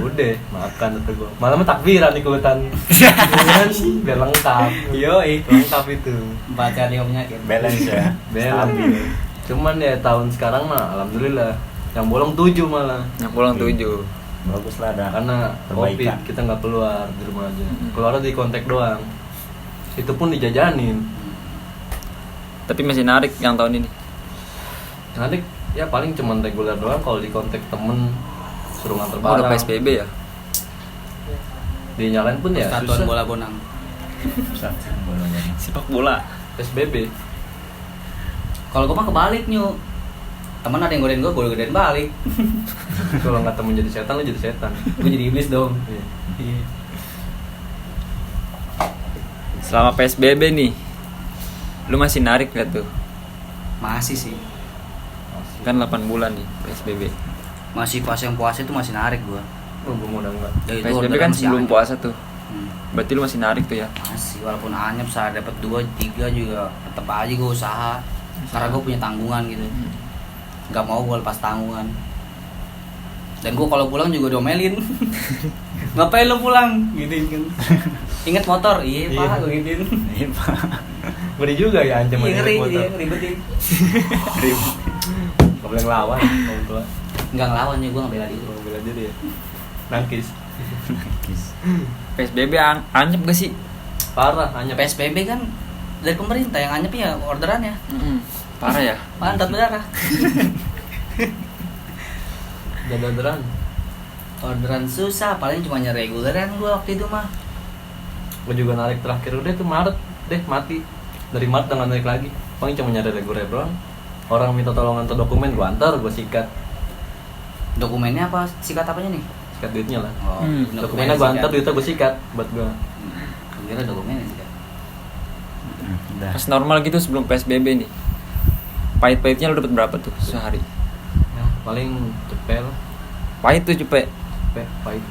Udah makan kata gue. Malam takbiran ikutan. Ya kan, biar lengkap. Yoi. Lengkap itu. 4 kali penyakit. Balance ya. Stabil. Cuman ya tahun sekarang mah alhamdulillah yang bolong 7 malah. Yang pulang 7. Bagus lah ada Karena covid perbaikan. kita nggak keluar di rumah aja. Keluar di kontak doang. Itu pun dijajanin. Tapi masih narik yang tahun ini. Nanti ya paling cuman reguler doang, kalau di kontak temen suruh nganter Oh, udah barang. PSBB ya? Dinyalain pun ya Persatuan susah. bola bonang. Sepak bola. PSBB. Kalau gue mah kebalik nyu. Temen ada yang godain gue godain balik. Kalau nggak temen jadi setan, lu jadi setan. Gue jadi iblis dong. Iya. Selama PSBB nih, lu masih narik gak tuh? Masih sih. Kan 8 bulan nih PSBB. Masih pas yang puasa itu masih narik gue. Oh, gue mau udah enggak. Ya, itu PSBB orderan kan masih sebelum anyep. puasa tuh. Hmm. Berarti lu masih narik tuh ya? Masih walaupun anyep saya dapat 2, 3 juga tetap aja gue usaha. Karena gue punya tanggungan gitu. Gak mau gue lepas tanggungan. Dan gue kalau pulang juga diomelin. Ngapain lo pulang? Gituin kan. Ingat motor? Iya Iya. pak, gue gituin. Iya, Pak. Ngeri juga ya ancaman Iya ngeri, motor. iya ribetin. Gak boleh ngelawan orang tua. Enggak ngelawan ya, gue ngebela diri. Kalau bela diri ya. Nangkis. PSBB anyep gak sih? Parah, hanya PSBB kan dari pemerintah, yang anyep ya orderannya. Parah ya? Pantat berdarah. dadaran. Orderan susah, paling cuma nyari reguleran gue waktu itu mah. Gue juga narik terakhir udah tuh Maret deh mati. Dari Maret udah nggak narik lagi. Paling cuma nyari reguler doang. Orang minta tolong antar dokumen, gue antar, gue sikat. Dokumennya apa? Sikat apanya nih? Sikat duitnya lah. Oh, Dokumennya gue antar, duitnya gue sikat buat gue. Kira dokumennya sikat. Udah. Pas normal gitu sebelum PSBB nih, pahit-pahitnya lu dapat berapa tuh sehari? Ya, paling cepet lah. Pahit tuh cepet. Cepet, pahit.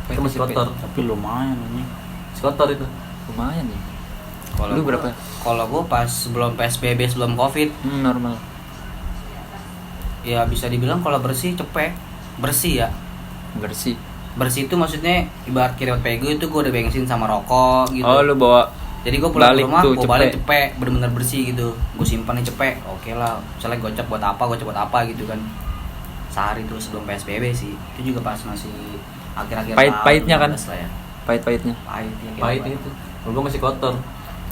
Pahit Itu masih cepet. kotor. Tapi lumayan ini. Kotor itu. Lumayan nih. Kalau Lu gua- berapa? Kalau gue pas sebelum PSBB, sebelum COVID, Normal. ya bisa dibilang kalau bersih cepet. Bersih ya. Bersih. Bersih itu maksudnya ibarat kirim pego itu gue udah bensin sama rokok gitu. Oh, lu bawa Jadi gue pulang ke balik rumah, tuh, gue balik cepet. cepet, bener-bener bersih gitu. Gue simpan nih cepet, oke lah. Misalnya gocap buat apa gitu kan. Sehari tuh sebelum PSBB sih. Itu juga pas masih akhir-akhir Pahit-pahitnya kan? 15 lah ya. Pahit-pahitnya. Pahitnya. kayak Pahit apa. itu. Kalau gue masih kotor.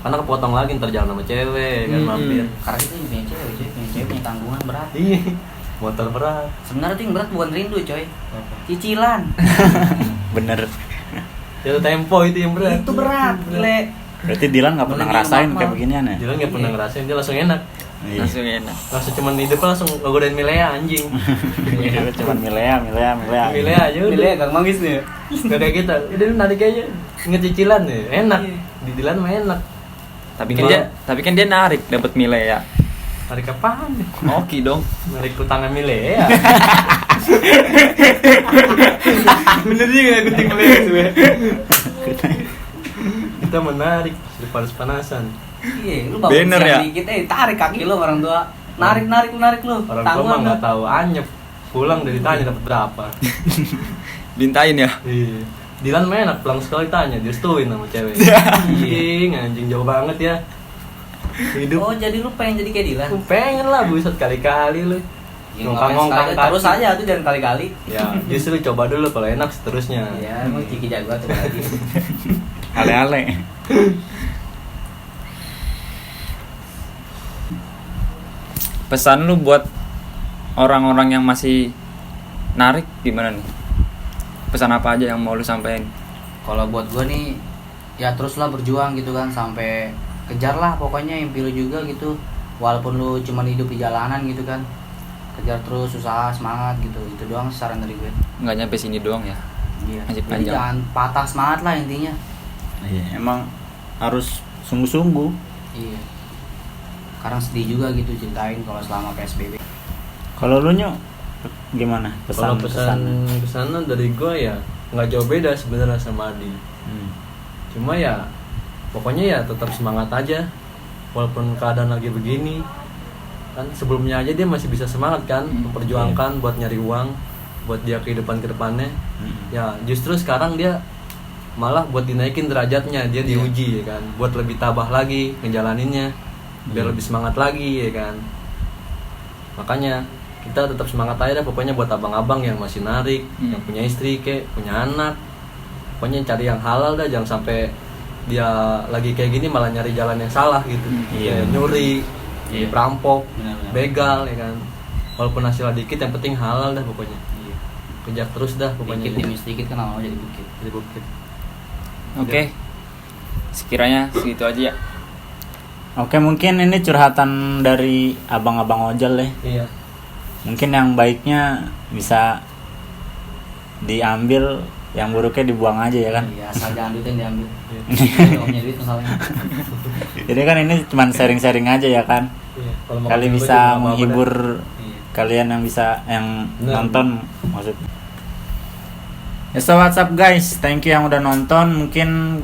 Karena kepotong lagi ntar jalan sama cewek kan mampir. Karena itu yang punya cewek, punya cewek punya tanggungan berat. Iya. Motor berat. Sebenarnya tuh yang berat bukan rindu coy, cicilan. Bener. Jatuh tempo itu yang berat. Itu berat, gile. Berarti Dilan nggak pernah Beli ngerasain minum kayak apa? beginian ya? Dia nggak pernah ngerasain, dia langsung enak. Iya. Langsung enak. Langsung cuman hidup langsung ngegodain Milea anjing. Itu cuman Milea. Milea aja udah. Milea Kang Manggis nih. Gak kayak kita. Udah lu narik aja. Ngecicilan nih, enak. Didilan mah enak. Tapi kan dia narik dapat Milea. Narik apaan nih? Oke dong. Narik utangnya Milea. Bener juga kucing Milea tuh ya. Kita menarik panas-panasan. Iya, lu bangun Bener siang ya? dikit, tarik kaki lu orang tua. Narik lu. Orang tua mah nggak tahu anyep. Pulang dari tanya dapat berapa. Bintain ya. Iya. Dilan mah enak pulang sekali tanya, direstuin sama cewek. Anjing jauh banget ya. Hidup. Oh, jadi lu pengen jadi kayak Dilan? Aku pengen lah buset kali-kali lu. Ya, ngongkang terus aja tuh jangan kali-kali. Ya, justru coba dulu kalau enak seterusnya. Iya, emang Ciki jago tuh lagi. Ale-ale. Pesan lu buat orang-orang yang masih narik gimana nih? Pesan apa aja yang mau lu sampein? Kalau buat gua nih, ya teruslah berjuang gitu kan sampai kejar lah pokoknya impi lu juga gitu. Walaupun lu cuma hidup di jalanan gitu kan. Kejar terus, usaha, semangat gitu. Itu doang saran dari gue. Nggak nyampe sini doang ya. Iya. Masih Jadi panjang. jangan patah semangat lah intinya. Iya, emang harus sungguh-sungguh. Iya. Sekarang sedih juga gitu ceritain kalau selama PSBB. Kalau lu Nyu, gimana Kalau pesan? pesanan dari gua ya nggak jauh beda sebenarnya sama Adi. Cuma ya pokoknya ya tetap semangat aja walaupun keadaan lagi begini. Kan sebelumnya aja dia masih bisa semangat kan memperjuangkan buat nyari uang buat dia kehidupan kedepannya. Ya justru sekarang dia malah buat dinaikin derajatnya, dia diuji ya kan, buat lebih tabah lagi ngejalaninnya biar lebih semangat lagi ya kan. Makanya kita tetap semangat aja dah pokoknya buat abang-abang yang masih narik, yang punya istri kek, punya anak. Pokoknya cari yang halal dah, jangan sampai dia lagi kayak gini malah nyari jalan yang salah gitu. Iya. Kayak nyuri, perampok, Benar-benar. begal ya kan. Walaupun hasilnya dikit yang penting halal dah pokoknya. Iya. Kejar terus dah pokoknya. Dikit demi sedikit kan lama jadi bukit. Jadi bukit. Oke. Sekiranya segitu aja ya. Oke, mungkin ini curhatan dari abang-abang ojol ya. Iya. Mungkin yang baiknya bisa diambil, yang buruknya dibuang aja ya kan. Iya, asal jangan duit yang diambil. Iya. Kalau punya duit masalahnya. Jadi kan ini cuman sharing-sharing aja ya kan. Iya. Kalau mau Kali ketemu bisa juga nggak apa-apa menghibur Iya. kalian yang bisa yang Benar. nonton maksudnya. Ya, so what's up guys, thank you yang udah nonton. Mungkin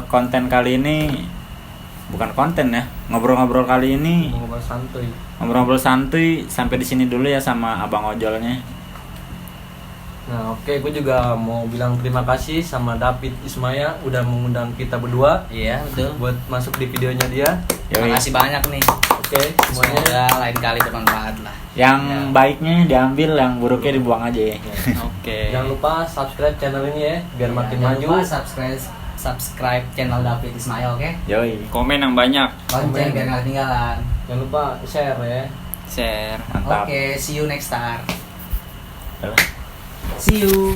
konten kali ini bukan konten ya, ngobrol-ngobrol kali ini dah. Mau ngobrol santuy. ngobrol-ngobrol santuy sampai di sini dulu ya sama abang ojolnya. Nah oke, gue juga mau bilang terima kasih sama David Ismaya udah mengundang kita berdua Iya, betul. buat masuk di videonya dia. Yoi. Makasih banyak nih. Oke, semuanya. Semoga lain kali bermanfaat lah. Yang Ya. baiknya diambil, yang buruknya dibuang aja ya. Oke. Jangan lupa subscribe channel ini ya biar makin Jangan maju. lupa subscribe channel David Ismail, oke? Yoi. Komen yang banyak. Lonceng biar nggak ketinggalan. Jangan lupa share ya. Share. Mantap. Oke, see you next time. Halo. See you.